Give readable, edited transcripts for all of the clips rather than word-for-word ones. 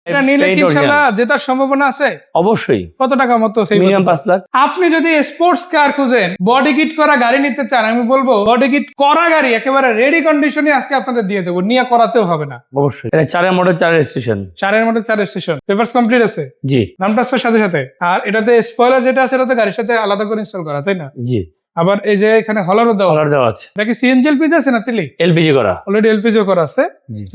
এটা নিলে কি ইনশাআল্লাহ জেতার সম্ভাবনা আছে? অবশ্যই। কত টাকা মতো? মিনিমাম 5 লাখ। আপনি যদি স্পোর্টস কার খুঁজেন, বডি কিট করা গাড়ি নিতে চান, আমি বলবো বডি কিট করা গাড়ি একেবারে রেডি কন্ডিশনে আজকে আপনাদের দিয়ে দেবো, নিয়ে করাতেও হবে না। অবশ্যই। এটা 4 এর মডেল 4 রেজিস্ট্রেশন। 4 এর মডেল 4 রেজিস্ট্রেশন, পেপারস কমপ্লিট আছে? জি। নাম ট্রান্সফার সাথে সাথে। আর এটাতে স্পয়লার যেটা আছে এটা তো গাড়ির সাথে আলাদা করে ইনস্টল করা, তাই না? জি। আবার এই যে এখানে হলারও দেওয়া, কালার দেওয়া আছে। নাকি সিএনজি এলপিজি আছে না? তেলি এলপিজি করা। অলরেডি এলপিজি করা আছে।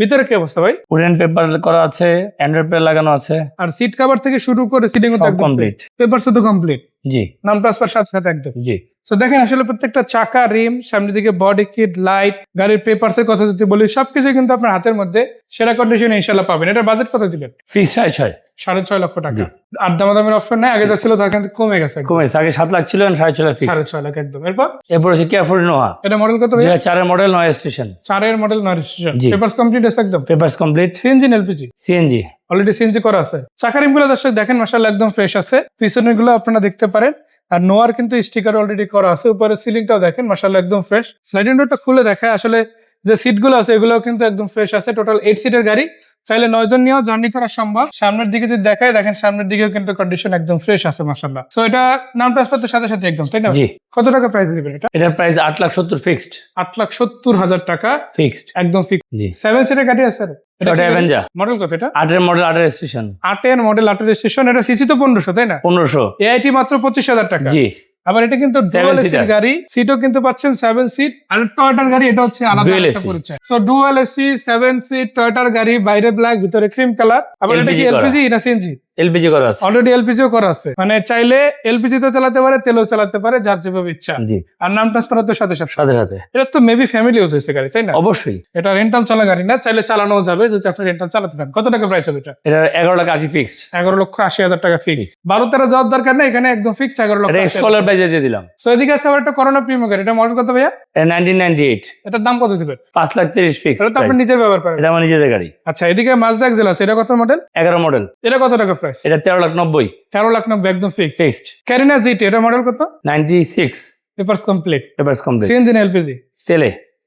ভিতরে কি অবস্থা ভাই? উডেন পেপার করা আছে, অ্যান্ড্রয়েড প্লে লাগানো আছে। আর সিট কভার থেকে শুরু করে সিটিং ও সব কমপ্লিট। পেপারস তো কমপ্লিট। জি। নাম ট্রান্সফার সাথে সাথে একদম। জি। তো দেখেন আসলে প্রত্যেকটা চাকা, রিম, সামনের দিকে বডি কিট, লাইট, গাড়ির পেপারস এর কথা যদি বলি সবকিছু কিন্তু আপনার হাতের মধ্যে সেরা কন্ডিশনে ইনশাআল্লাহ পাবেন। এটার বাজেট কত দিবেন? ফিক্স 6.5। 6.5 লক্ষ টাকা। আর দামাদামের অপশন নাই, আগে যা ছিল তা কিন্তু কমে গেছে। কমেছে, আগে 7 লাখ ছিল, 6.5 লাখ ফিক্স। 6.5 লাখ একদম। এরপর হচ্ছে কিয়া ফোরিনোহা। এটা মডেল কত ভাই? 4 এর মডেল 9 রেজিস্ট্রেশন। 4 এর মডেল 9 রেজিস্ট্রেশন। জি। পেপারস কমপ্লিট আছে একদম? Papers complete. সিএনজি না এলপিজি? সিএনজি। অলরেডি সিএনজি করা আছে। চাকা রিমগুলো দর্শক দেখেন মাশাআল্লাহ একদম ফ্রেশ আছে। পিছনের গুলো আপনারা দেখতে পারেন। আর নোয়ার কিন্তু স্টিকার অলরেডি করা আছে। উপরে সিলিংটাও দেখেন মাশাআল্লাহ একদম ফ্রেশ। স্লাইডিং ডোরটা খুলে দেখায় আসলে যে সিটগুলো আছে এগুলো কিন্তু একদম ফ্রেশ আছে। টোটাল 8 সিটের গাড়ি, চাইলে 9 জন নিয়েও জার্নি করা সম্ভব। সামনের দিকে যদি দেখায় দেখেন সামনের দিকেও কিন্তু কন্ডিশন একদম ফ্রেশ আছে মাশাআল্লাহ। সো এটা নাম ট্রান্সফার তো সাথে সাথে একদম, তাই না? জি। কত টাকা প্রাইস দিবেন এটা? এটার প্রাইস 8,70,000 ফিক্সড। 8,70,000 টাকা ফিক্সড। একদম ফিক্স। জি। 7 সিটের গাড়ি আছে? এটা অ্যাভেঞ্জার। মডেল কত এটা? 8 এর মডেল 8 রেজিস্ট্রেশন। 8 এর মডেল 8 রেজিস্ট্রেশন। এটা সিসি তো 1500, তাই না? 1500। এআইটি মাত্র 25,000 টাকা। জি। আবার এটা কিন্তু ডুয়াল এসি গাড়ি, সিটও কিন্তু পাচ্ছেন 7 সিট। আর টয়োটার গাড়ি, এটা হচ্ছে আলাদা একটা পরিচয়। সো ডুয়াল এসি 7 সিট টয়োটার গাড়ি, বাইরে ব্ল্যাক, ভিতরে ক্রিম কালার। আবার এটা কি এলপিজি না সিএনজি? এলপিজি করা আছে। অলরেডি এলপিজিও করা আছে, মানে চাইলে এলপিজি তো চালাতে পারে, তেলও চালাতে পারে, যার যেভাবে ইচ্ছা। জি। আর নাম ট্রান্সফার তো সাথে সাথে। এটা তো মেবি ফ্যামিলি ইউজ হয়েছে গাড়ি, তাই না? অবশ্যই। এটা রেন্টাল চলা গাড়ি না, চাইলে চালানো যাবে যদি আপনি রেন্টাল চালাতে পারেন। কত টাকা প্রাইস হবে এটা? এটা 11,80,000 ফিক্সড। 11,80,000 টাকা ফিক্স। 12-13 যাওয়ার দরকার নেই, এখানে একদম ফিক্সড 11,00,000। এটা এক্সকলার প্রাইসে দিয়ে দিলাম। সো এদিকে আছে আবার একটা করোনা প্রিমিয়াম গাড়ি, এটা মডেল কত ভাইয়া? 1998। এটার দাম কত দিবেন? 5,30,000 ফিক্স। এটা তো আপনি নিজে ব্যবহার করেন? এটা আমার নিজের গাড়ি। আচ্ছা, এদিকে মাজদা এক্সেল আছে, এটা কত মডেল? 11 মডেল। এটা কত টাকা প্রাইস? এটা 13,90,000। 13,90,000 একদম ফিক্সড। ক্যারিনা জিটি, এটা মডেল কত? 96। Papers complete. Papers complete. CNG না এলপিজি?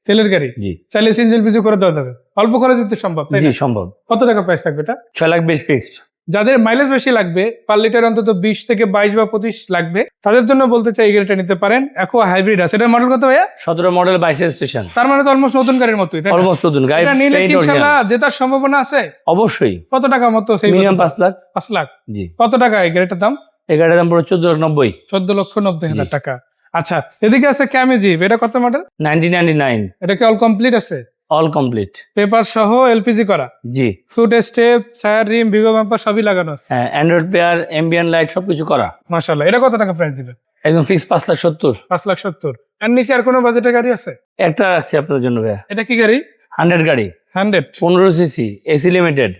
তেলের গাড়ি। জি। চাইলে সিএনজি এলপিজি করে দেওয়া যাবে, অল্প করে দিতে সম্ভব, তাই না? জি সম্ভব। কত টাকা প্রাইস থাকবে এটা? 6,20,000 ফিক্সড। যাদের মাইলেজ বেশি লাগবে, পার লিটার অন্তত 20 থেকে 22 বা 25 লাগবে, তাদের জন্য বলতে চাই এই গাড়িটা নিতে পারেন। একো হাইব্রিড আছে, এটা মডেল কত ভাইয়া? 17 মডেল 22 রেজিস্ট্রেশন। তার মানে তো অলমোস্ট নতুন গাড়ির মতোই, তাই না? অলমোস্ট নতুন গাড়ি। এটা নিলে কি ইনশাআল্লাহ জেতার সম্ভাবনা আছে? অবশ্যই। কত টাকা মতো? মিনিমাম 5 লাখ। 5 লাখ। জি। কত টাকা এই গাড়িটার দাম? এই গাড়ির দাম পুরো 14,90,000। 14,90,000 টাকা। আচ্ছা, এদিকে আছে ক্যামেজিপ, এটা কত মডেল? 1999। এটা কি অল কমপ্লিট আছে? All complete. পেপার সহ এলপিজি করা? জি। ফুট স্টেপ, টায়ার, রিম, ভিভো বাম্পার সবই লাগানো আছে? হ্যাঁ, অ্যান্ড্রয়েড প্লেয়ার, এমবিএন লাইট সবকিছু করা। মাশাআল্লাহ। এটা কত টাকা প্রাইস দিবেন? একদম ফিক্স 5,70,000। 5,70,000। এর নিচে আর কোনো বাজেটের গাড়ি আছে? একটা আছে আপনার জন্য ভাইয়া। এটা কি গাড়ি? 100 গাড়ি। 100। 15 CC, AC limited,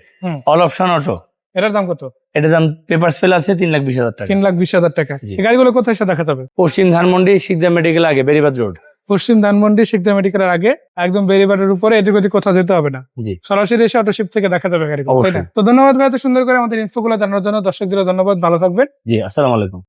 all option auto. এটার দাম কত? এটার দাম পেপারস ফেল আছে 3,20,000 টাকা। 3,20,000 টাকা। এই গাড়িগুলো কোথায় এসে দেখাতে হবে? পশ্চিম ধানমন্ডি, শিকদার মেডিকেল আগে, বেরিবাদ রোড। পশ্চিম ধানমন্ডি, শিকদার মেডিকেলের আগে, একদম বেরিবাটের উপরে। এদিক ওদিক কোথাও যেতে হবে না, জি। সরাসরি এসে অটোশিপ থেকে দেখাতে হবে গাড়িগুলো, তাই না? অবশ্যই। তো ধন্যবাদ ভাই এত সুন্দর করে আমাদের ইনফোগুলো জানার জন্য। দর্শকদের ধন্যবাদ, ভালো থাকবেন। জি, আসসালামু আলাইকুম।